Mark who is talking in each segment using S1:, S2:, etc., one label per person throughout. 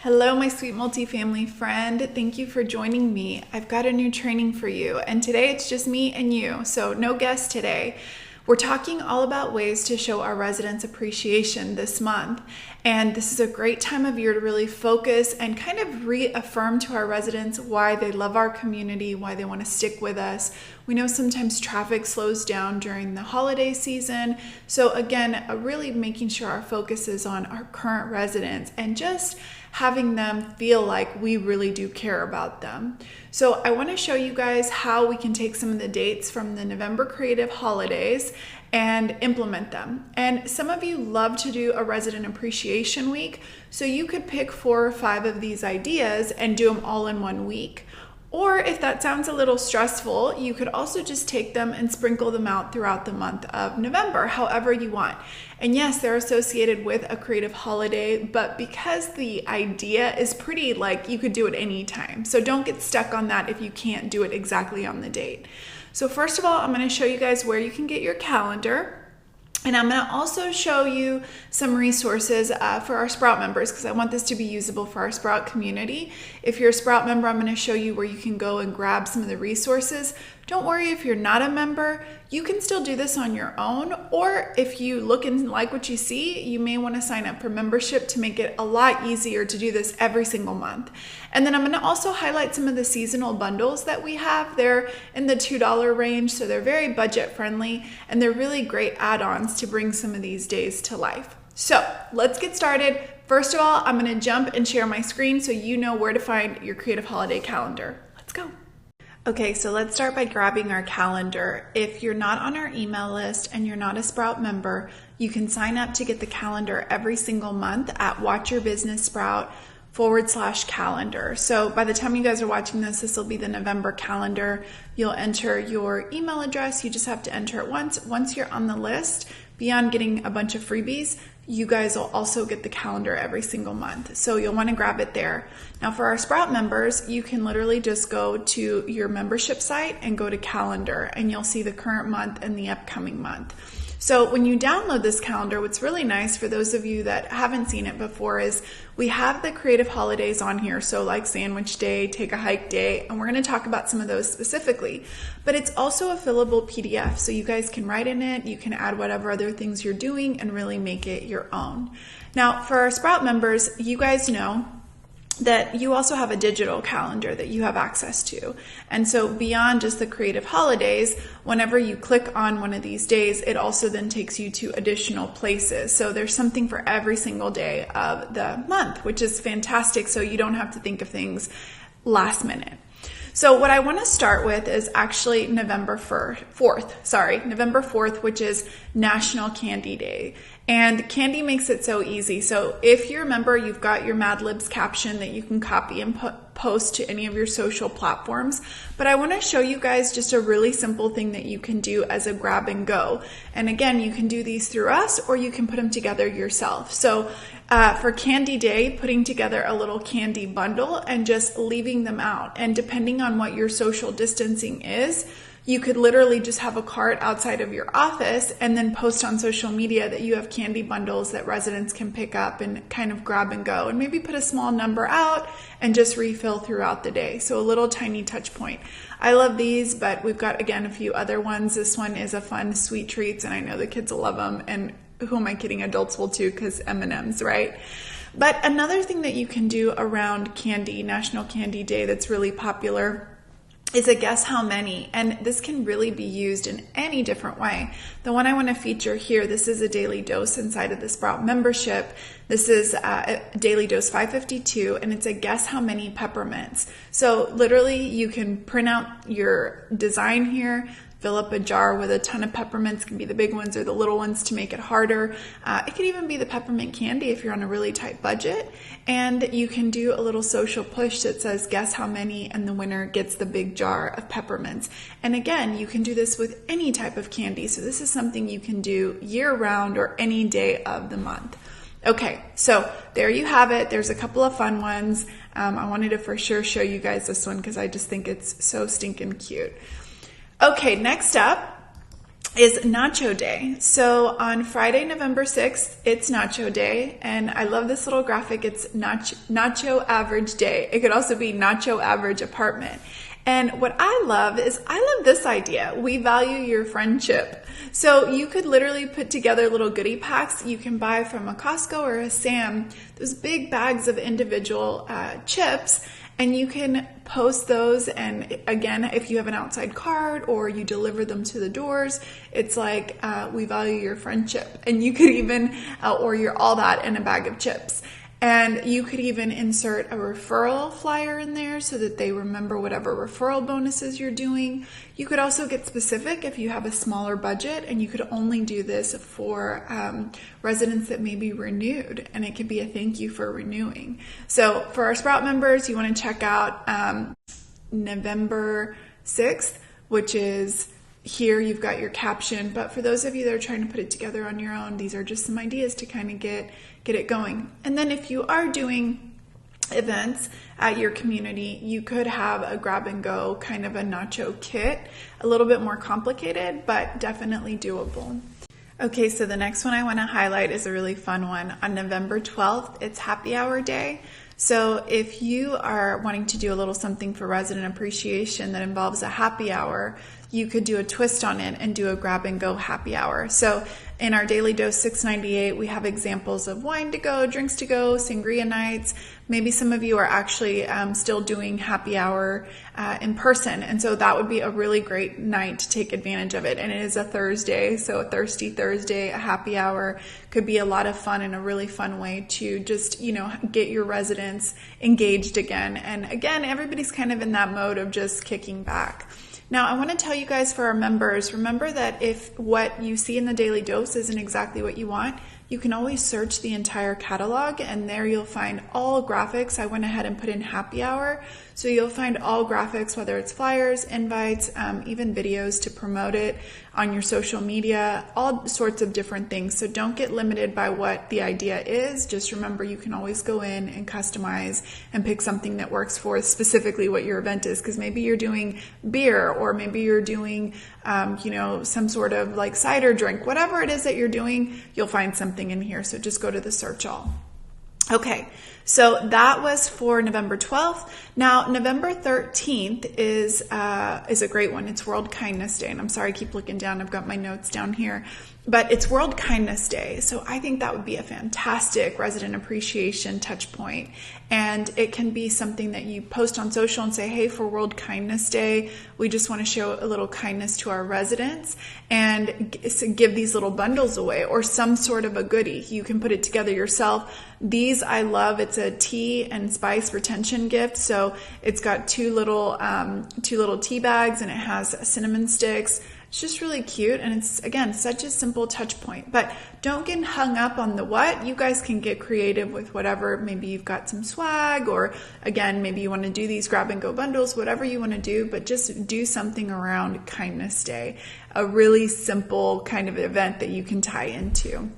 S1: Hello, my sweet multifamily friend. Thank you for joining me. I've got a new training for you, and today it's just me and you, so no guest today. We're talking all about ways to show our residents appreciation this month, and this is a great time of year to really focus and kind of reaffirm to our residents why they love our community, why they want to stick with us. We know sometimes traffic slows down during the holiday season, so again, really making sure our focus is on our current residents and just having them feel like we really do care about them. So I want to show you guys how we can take some of the dates from the November creative holidays and implement them. And some of you love to do a resident appreciation week, so you could pick 4 or 5 of these ideas and do them all in one week. Or if that sounds a little stressful, you could also just take them and sprinkle them out throughout the month of November, however you want. And yes, they're associated with a creative holiday, but because the idea is pretty, like, you could do it anytime. So don't get stuck on that if you can't do it exactly on the date. So first of all, I'm going to show you guys where you can get your calendar. And I'm going to also show you some resources for our Sprout members, because I want this to be usable for our Sprout community. If you're a Sprout member, I'm going to show you where you can go and grab some of the resources. Don't worry if you're not a member, you can still do this on your own, or if you look and like what you see, you may want to sign up for membership to make it a lot easier to do this every single month. And then I'm going to also highlight some of the seasonal bundles that we have. They're in the $2 range, so they're very budget friendly, and they're really great add-ons to bring some of these days to life. So let's get started. First of all, I'm going to jump and share my screen so you know where to find your creative holiday calendar. Let's go. Okay, so let's start by grabbing our calendar. If you're not on our email list and you're not a Sprout member, you can sign up to get the calendar every single month at watchyourbusinesssprout.com/calendar. So by the time you guys are watching this will be the November calendar. You'll enter your email address. You just have to enter it once. Once you're on the list, beyond getting a bunch of freebies, you guys will also get the calendar every single month. So you'll want to grab it there. Now for our Sprout members, you can literally just go to your membership site and go to calendar, and you'll see the current month and the upcoming month. So when you download this calendar, what's really nice for those of you that haven't seen it before is we have the creative holidays on here. So like Sandwich Day, Take a Hike Day, and we're going to talk about some of those specifically. But it's also a fillable PDF, so you guys can write in it, you can add whatever other things you're doing and really make it your own. Now for our Sprout members, you guys know that you also have a digital calendar that you have access to. And so beyond just the creative holidays, whenever you click on one of these days, it also then takes you to additional places. So there's something for every single day of the month, which is fantastic. So you don't have to think of things last minute. So what I want to start with is actually November 4th, which is National Candy Day. And candy makes it so easy. So if you remember, you've got your Mad Libs caption that you can copy and post to any of your social platforms. But I want to show you guys just a really simple thing that you can do as a grab and go. And again, you can do these through us, or you can put them together yourself. So for Candy Day, putting together a little candy bundle and just leaving them out. And depending on what your social distancing is, you could literally just have a cart outside of your office and then post on social media that you have candy bundles that residents can pick up and kind of grab and go, and maybe put a small number out and just refill throughout the day. So a little tiny touch point. I love these, but we've got, again, a few other ones. This one is a fun sweet treats, and I know the kids will love them. And who am I kidding? Adults will too, because M&Ms, right? But another thing that you can do around candy, National Candy Day, that's really popular is a guess how many, and this can really be used in any different way. The one I want to feature here, this is a daily dose inside of the Sprout membership. This is a daily dose 552, and it's a guess how many peppermints. So literally you can print out your design here, fill up a jar with a ton of peppermints. It can be the big ones or the little ones to make it harder. It could even be the peppermint candy if you're on a really tight budget. And you can do a little social push that says, guess how many, and the winner gets the big jar of peppermints. And again, you can do this with any type of candy. So this is something you can do year round or any day of the month. Okay, so there you have it. There's a couple of fun ones. I wanted to for sure show you guys this one because I just think it's so stinking cute. Okay, next up, is Nacho Day. So on Friday, November 6th, it's Nacho Day. And I love this little graphic. It's Nacho Average Day. It could also be Nacho Average Apartment. And what I love is I love this idea. We value your friendship. So you could literally put together little goodie packs. You can buy from a Costco or a Sam, those big bags of individual chips, and you can post those. And again, if you have an outside card or you deliver them to the doors, it's like, we value your friendship. And you could even, or your all that in a bag of chips. And you could even insert a referral flyer in there so that they remember whatever referral bonuses you're doing. You could also get specific if you have a smaller budget, and you could only do this for residents that may be renewed, and it could be a thank you for renewing. So for our Sprout members, you want to check out November 6th, which is here. You've got your caption, but for those of you that are trying to put it together on your own, these are just some ideas to kind of get it going. And then if you are doing events at your community, you could have a grab and go kind of a nacho kit, a little bit more complicated, but definitely doable. Okay, so the next one I want to highlight is a really fun one. On November 12th, it's happy hour day. So if you are wanting to do a little something for resident appreciation that involves a happy hour, you could do a twist on it and do a grab and go happy hour. So in our Daily Dose 698, we have examples of wine to go, drinks to go, sangria nights. Maybe some of you are actually still doing happy hour in person. And so that would be a really great night to take advantage of it. And it is a Thursday, so a Thirsty Thursday, a happy hour could be a lot of fun and a really fun way to just, get your residents engaged again. And again, everybody's kind of in that mode of just kicking back. Now, I want to tell you guys, for our members, remember that if what you see in the Daily Dose isn't exactly what you want, you can always search the entire catalog, and there you'll find all graphics. I went ahead and put in happy hour, so you'll find all graphics, whether it's flyers, invites, even videos to promote it on your social media, all sorts of different things. So don't get limited by what the idea is. Just remember, you can always go in and customize and pick something that works for specifically what your event is, because maybe you're doing beer, or maybe you're doing some sort of like cider drink. Whatever it is that you're doing, you'll find something in here. So just go to the search all. Okay, so that was for November 12th. Now, November 13th is a great one. It's World Kindness Day. And I'm sorry, I keep looking down. I've got my notes down here. But it's World Kindness Day. So I think that would be a fantastic resident appreciation touch point. And it can be something that you post on social and say, hey, for World Kindness Day, we just want to show a little kindness to our residents, and give these little bundles away, or some sort of a goodie. You can put it together yourself. These I love. It's a tea and spice retention gift. So it's got two little tea bags, and it has cinnamon sticks. It's just really cute, and it's, again, such a simple touch point. But don't get hung up on the what. You guys can get creative with whatever. Maybe you've got some swag, or again, maybe you want to do these grab and go bundles, whatever you want to do, but just do something around Kindness Day. A really simple kind of event that you can tie into.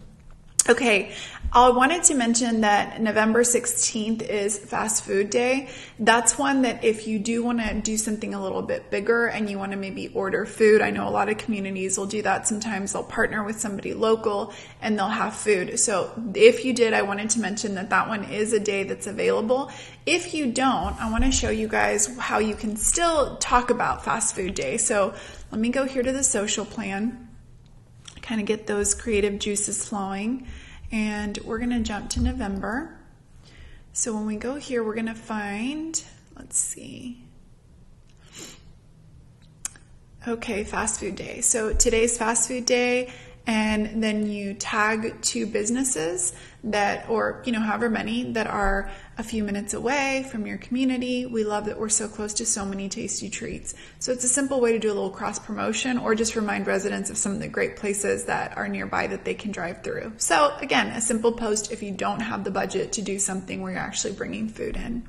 S1: Okay, I wanted to mention that November 16th is Fast Food Day. That's one that if you do want to do something a little bit bigger and you want to maybe order food, I know a lot of communities will do that. Sometimes they'll partner with somebody local and they'll have food. So if you did, I wanted to mention that one is a day that's available. If you don't, I want to show you guys how you can still talk about Fast Food Day. So let me go here to the social plan. Kind of get those creative juices flowing, and we're going to jump to November. So when we go here, we're going to find, let's see. Okay, Fast Food Day. So today's Fast Food Day, and then you tag two businesses that, or however many that are a few minutes away from your community. We love that we're so close to so many tasty treats. So it's a simple way to do a little cross promotion, or just remind residents of some of the great places that are nearby that they can drive through. So again, a simple post if you don't have the budget to do something where you're actually bringing food in.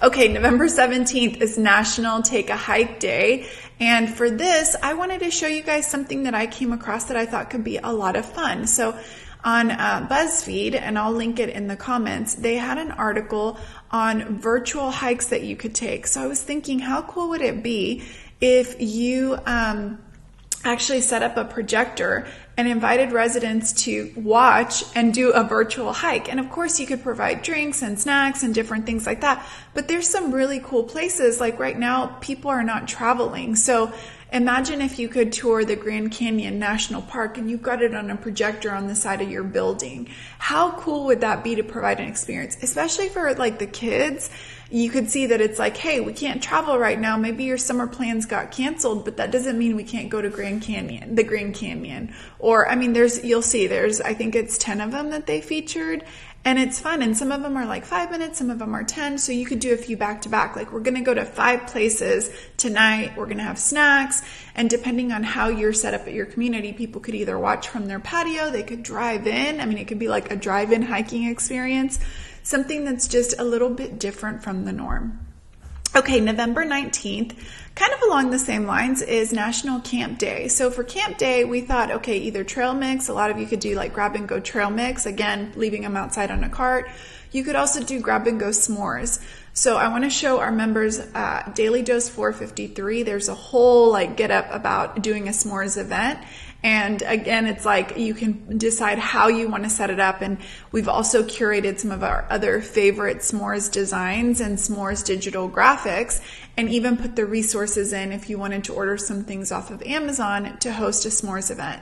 S1: Okay, November 17th is National Take a Hike Day. And for this, I wanted to show you guys something that I came across that I thought could be a lot of fun. So on BuzzFeed, and I'll link it in the comments, they had an article on virtual hikes that you could take. So I was thinking, how cool would it be if you actually set up a projector and invited residents to watch and do a virtual hike. And of course, you could provide drinks and snacks and different things like that. But there's some really cool places. Like right now, people are not traveling. So imagine if you could tour the Grand Canyon National Park and you've got it on a projector on the side of your building. How cool would that be to provide an experience, especially for like the kids? You could see that it's like, hey, we can't travel right now. Maybe your summer plans got canceled, but that doesn't mean we can't go to the Grand Canyon. Or, I mean, you'll see, I think it's 10 of them that they featured. And it's fun. And some of them are like 5 minutes, some of them are 10. So you could do a few back to back. Like we're going to go to 5 places tonight. We're going to have snacks. And depending on how you're set up at your community, people could either watch from their patio. They could drive in. I mean, it could be like a drive-in hiking experience. Something that's just a little bit different from the norm. Okay, November 19th, kind of along the same lines, is National Camp Day. So for Camp Day, we thought, okay, either trail mix. A lot of you could do like grab and go trail mix, again, leaving them outside on a cart. You could also do grab and go s'mores. So I want to show our members Daily Dose 453. There's a whole like get up about doing a s'mores event. And again, it's like you can decide how you want to set it up. And we've also curated some of our other favorite s'mores designs and s'mores digital graphics, and even put the resources in if you wanted to order some things off of Amazon to host a s'mores event.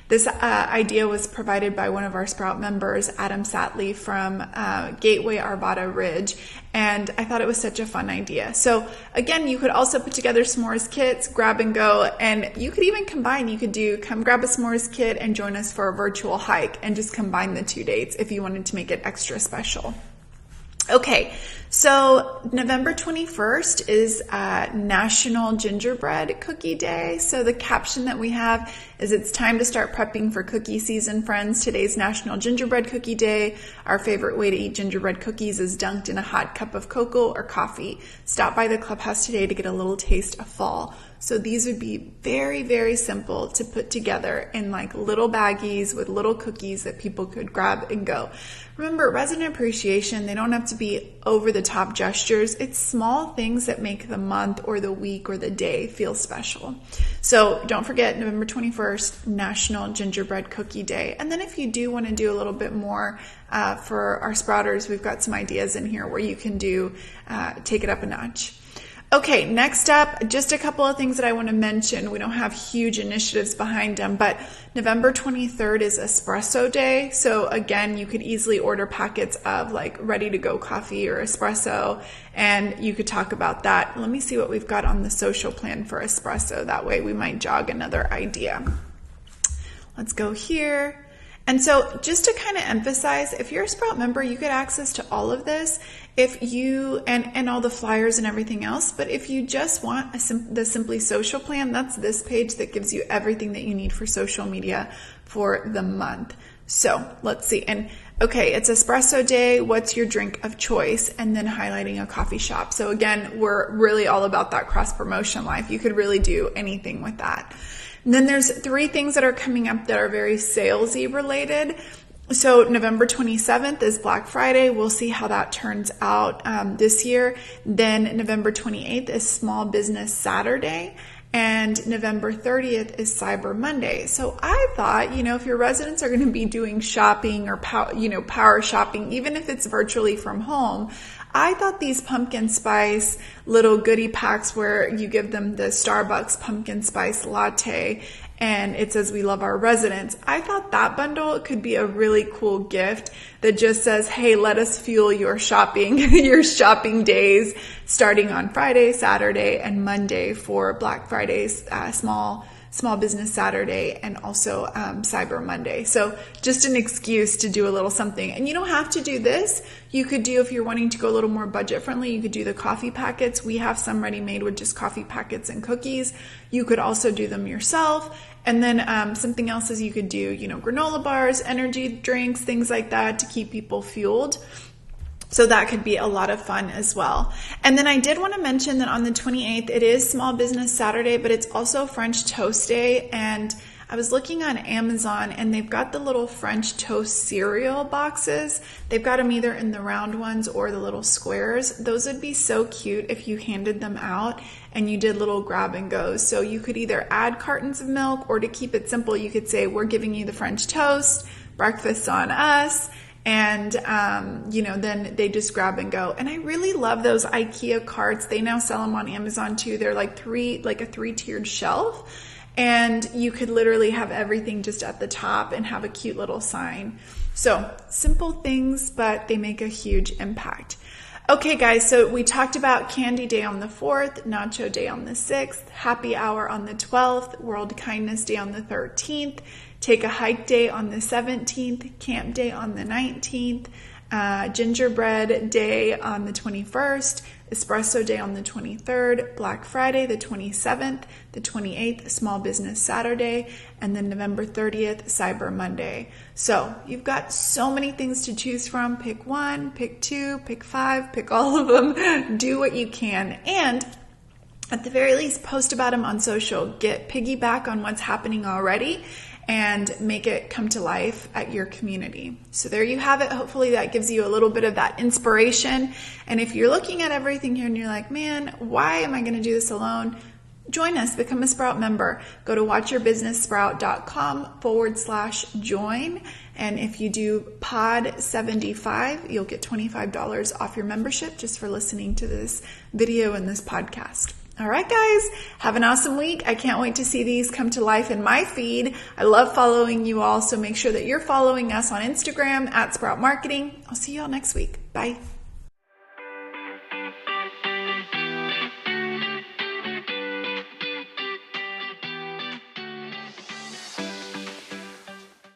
S1: This idea was provided by one of our Sprout members, Adam Satley from Gateway Arvada Ridge, and I thought it was such a fun idea. So again, you could also put together s'mores kits, grab and go, and you could even combine. You could do come grab a s'mores kit and join us for a virtual hike, and just combine the 2 dates if you wanted to make it extra special. Okay, so November 21st is National Gingerbread Cookie Day. So the caption that we have is it's time to start prepping for cookie season, friends. Today's National Gingerbread Cookie Day. Our favorite way to eat gingerbread cookies is dunked in a hot cup of cocoa or coffee. Stop by the clubhouse today to get a little taste of fall. So these would be very, very simple to put together in like little baggies with little cookies that people could grab and go. Remember, resident appreciation, they don't have to be over the top gestures. It's small things that make the month or the week or the day feel special. So don't forget, November 21st, National Gingerbread Cookie Day. And then if you do want to do a little bit more for our Sprouters, we've got some ideas in here where you can do, take it up a notch. Okay, next up, just a couple of things that I want to mention. We don't have huge initiatives behind them, but November 23rd is Espresso Day. So again, you could easily order packets of like ready to go coffee or espresso, and you could talk about that. Let me see what we've got on the social plan for espresso. That way we might jog another idea. Let's go here. And so just to kind of emphasize, if you're a Sprout member, you get access to all of this if you, and all the flyers and everything else. But if you just want the Simply Social plan, that's this page that gives you everything that you need for social media for the month. So let's see. And okay, it's Espresso Day. What's your drink of choice? And then highlighting a coffee shop. So again, we're really all about that cross promotion life. You could really do anything with that. And then there's 3 things that are coming up that are very salesy related. So November 27th is Black Friday. We'll see how that turns out this year. Then November 28th is Small Business Saturday. And November 30th is Cyber Monday. So I thought, if your residents are going to be doing shopping or power shopping, even if it's virtually from home, I thought these pumpkin spice little goodie packs where you give them the Starbucks pumpkin spice latte and it says we love our residents. I thought that bundle could be a really cool gift that just says, hey, let us fuel your shopping, your shopping days starting on Friday, Saturday, and Monday for Black Friday's Small Business Saturday and also Cyber Monday. So just an excuse to do a little something. And you don't have to do this. You could do, if you're wanting to go a little more budget friendly, you could do the coffee packets. We have some ready made with just coffee packets and cookies. You could also do them yourself. And then something else is you could do, granola bars, energy drinks, things like that to keep people fueled. So that could be a lot of fun as well. And then I did want to mention that on the 28th, it is Small Business Saturday, but it's also French Toast Day. And I was looking on Amazon and they've got the little French toast cereal boxes. They've got them either in the round ones or the little squares. Those would be so cute if you handed them out and you did little grab and goes. So you could either add cartons of milk, or to keep it simple, you could say, we're giving you the French toast, breakfast on us. And, then they just grab and go. And I really love those IKEA carts. They now sell them on Amazon too. They're like a 3-tiered shelf. And you could literally have everything just at the top and have a cute little sign. So simple things, but they make a huge impact. Okay, guys, so we talked about Candy Day on the 4th, Nacho Day on the 6th, Happy Hour on the 12th, World Kindness Day on the 13th, Take a Hike Day on the 17th, Camp Day on the 19th, Gingerbread Day on the 21st, Espresso Day on the 23rd, Black Friday the 27th, the 28th, Small Business Saturday, and then November 30th, Cyber Monday. So you've got so many things to choose from. Pick one, pick two, pick five, pick all of them. Do what you can. And at the very least, post about them on social. Get piggyback on what's happening already and make it come to life at your community. So there you have it. Hopefully that gives you a little bit of that inspiration. And if you're looking at everything here and you're like, man, why am I going to do this alone? Join us, become a Sprout member. Go to watchyourbusinesssprout.com/join. And if you do pod 75, you'll get $25 off your membership just for listening to this video and this podcast. All right, guys, have an awesome week. I can't wait to see these come to life in my feed. I love following you all, so make sure that you're following us on Instagram @Sprout Marketing. I'll see you all next week. Bye.